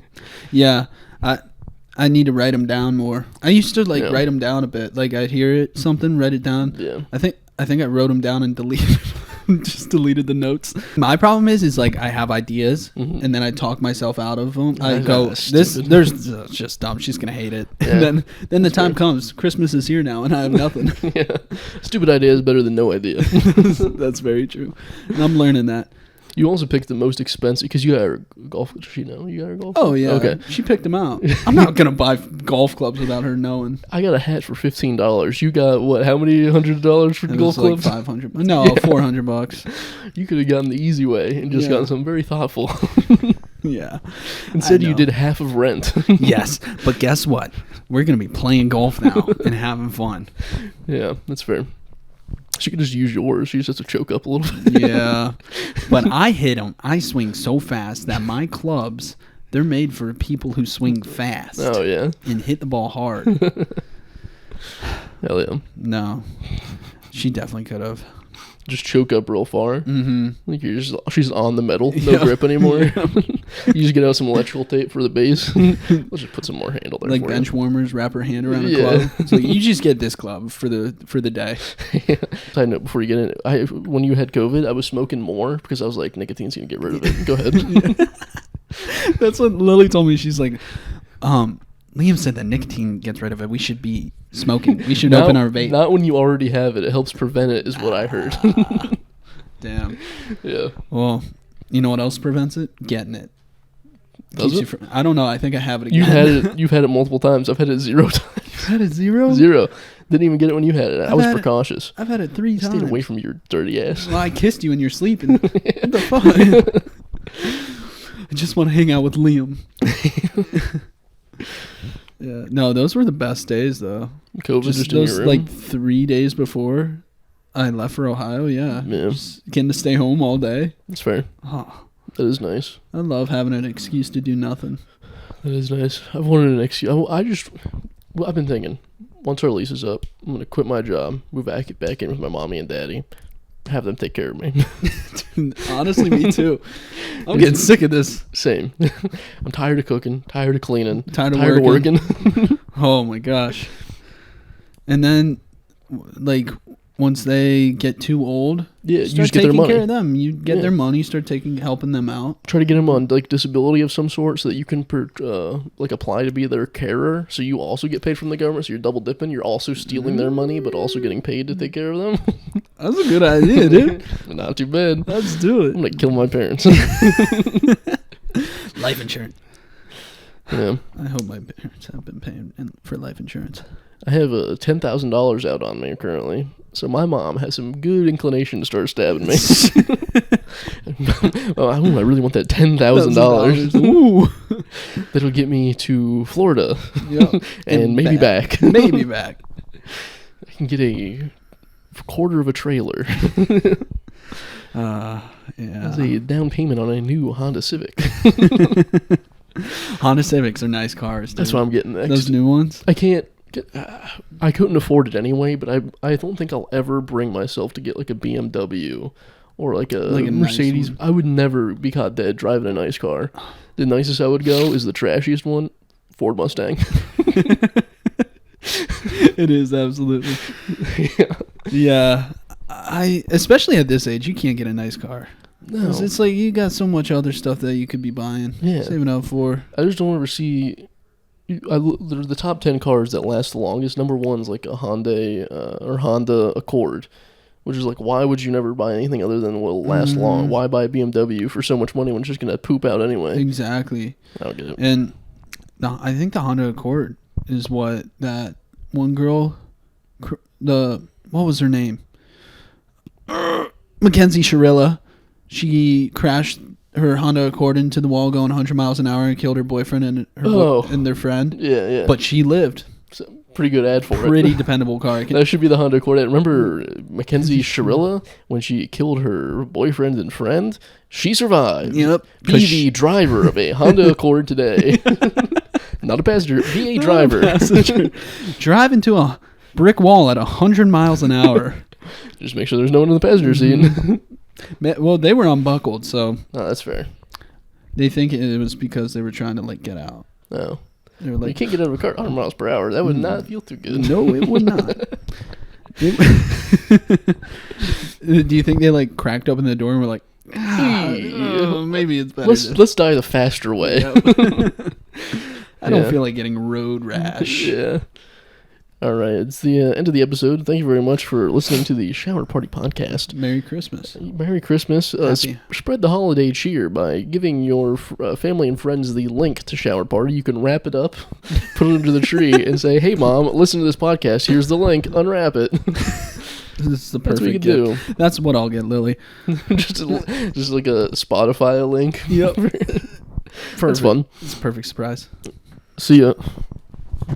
Yeah. I need to write them down more. I used to write them down a bit. Like I'd hear something, write it down. Yeah. I think I wrote them down and deleted just deleted the notes. My problem is like I have ideas and then I talk myself out of them. I go, there's just dumb. She's gonna hate it. Yeah. And then the time comes. Christmas is here now, and I have nothing. Yeah. Stupid idea is better than no idea. That's very true. And I'm learning that. You also picked the most expensive because you got her golf. Does she know you got her golf? Oh yeah. Okay. She picked them out. I'm not gonna buy golf clubs without her knowing. I got a hat for $15. You got what? How many $100 for golf clubs? Like $500. No, yeah. $400. You could have gotten the easy way and just gotten something very thoughtful. Yeah. Instead, you did half of rent. Yes, but guess what? We're gonna be playing golf now and having fun. Yeah, that's fair. She could just use yours. She just has to choke up a little bit. Yeah. But I hit them. I swing so fast that my clubs, they're made for people who swing fast. Oh, yeah. And hit the ball hard. Hell yeah. No. She definitely could have. Just choke up real far. Mm-hmm. Like she's on the metal. No grip anymore. You just get out some electrical tape for the base. Let's just put some more handle there. Like bench warmers, wrap her hand around a club. It's like, you just get this club for the day. Yeah. Side note before you get in, when you had COVID, I was smoking more because I was like, nicotine's gonna get rid of it. Go ahead. That's what Lily told me. She's like, Liam said that nicotine gets rid of it. We should be smoking. We should open our vape. Not when you already have it. It helps prevent it, is what I heard. Damn. Yeah. Well, you know what else prevents it? Getting it. Does it? I don't know. I think I have it again. You've had it multiple times. I've had it 0 times. You've had it 0? 0. Didn't even get it when you had it. I was precautious. I've had it 3 times. Stayed away from your dirty ass. Well, I kissed you in your sleep. What the fuck? I just want to hang out with Liam. Yeah, no, those were the best days though. COVID just in those your room? like 3 days before I left for Ohio. Yeah, just getting to stay home all day. That's fair. Oh, that is nice. I love having an excuse to do nothing. That is nice. I've wanted an excuse. I've been thinking, once our lease is up, I'm gonna quit my job, move back in with my mommy and daddy, have them take care of me. Dude, honestly, me too. I'm getting sick of this. Same. I'm tired of cooking, tired of cleaning, tired of working. Oh my gosh. And then, like, once they get too old, you start just get their taking money. care of them. You get their money, start helping them out. Try to get them on like disability of some sort so that you can like apply to be their carer. So you also get paid from the government. So you're double dipping. You're also stealing their money, but also getting paid to take care of them. That's a good idea, dude. Not too bad. Let's do it. I'm gonna kill my parents. Life insurance. Yeah. I hope my parents have been paying for life insurance. I have $10,000 out on me currently, so my mom has some good inclination to start stabbing me. I really want that $10,000. Ooh, that'll get me to Florida, and maybe back. Maybe back. I can get a quarter of a trailer. Yeah, as a down payment on a new Honda Civic. Honda Civics are nice cars, dude. That's what I'm getting next. Those new ones. I couldn't afford it anyway, but I don't think I'll ever bring myself to get like a BMW or like a Mercedes. Nice. I would never be caught dead driving a nice car. The nicest I would go is the trashiest one, Ford Mustang. It is, absolutely. Yeah. Especially at this age, you can't get a nice car. No. It's like you got so much other stuff that you could be buying, saving up for. I just don't ever see... the top 10 cars that last the longest. Number one's like a Honda Accord, which is like, why would you never buy anything other than will last long? Why buy a BMW for so much money when it's just gonna poop out anyway? Exactly. I don't get it. And I think the Honda Accord is what that one girl, what was her name? Mackenzie Shirilla. She crashed her Honda Accord into the wall going 100 miles an hour and killed her boyfriend and and their friend. Yeah. But she lived. So, pretty good ad for it. Pretty dependable car. That should be the Honda Accord. Remember Mackenzie Shirilla when she killed her boyfriend and friend? She survived. Yep. Be the driver of a Honda Accord today. Not a passenger. Be a driver. Drive into a brick wall at 100 miles an hour. Just make sure there's no one in the passenger seat. Well, they were unbuckled, so. Oh, that's fair. They think it was because they were trying to like get out. No. They were like, You can't get out of a car at 100 miles per hour. That would not feel too good. No, it would not. Do you think they like cracked open the door and were like, maybe it's better. Let's die the faster way. I don't feel like getting road rash. Yeah. All right, it's the end of the episode. Thank you very much for listening to the Shower Party Podcast. Merry Christmas. Merry Christmas. Spread the holiday cheer by giving your family and friends the link to Shower Party. You can wrap it up, put it under the tree, and say, hey, Mom, listen to this podcast. Here's the link. Unwrap it. This is the perfect That's what you can do. That's what I'll get, Lily. just like a Spotify link. Yep. That's fun. It's a perfect surprise. See ya.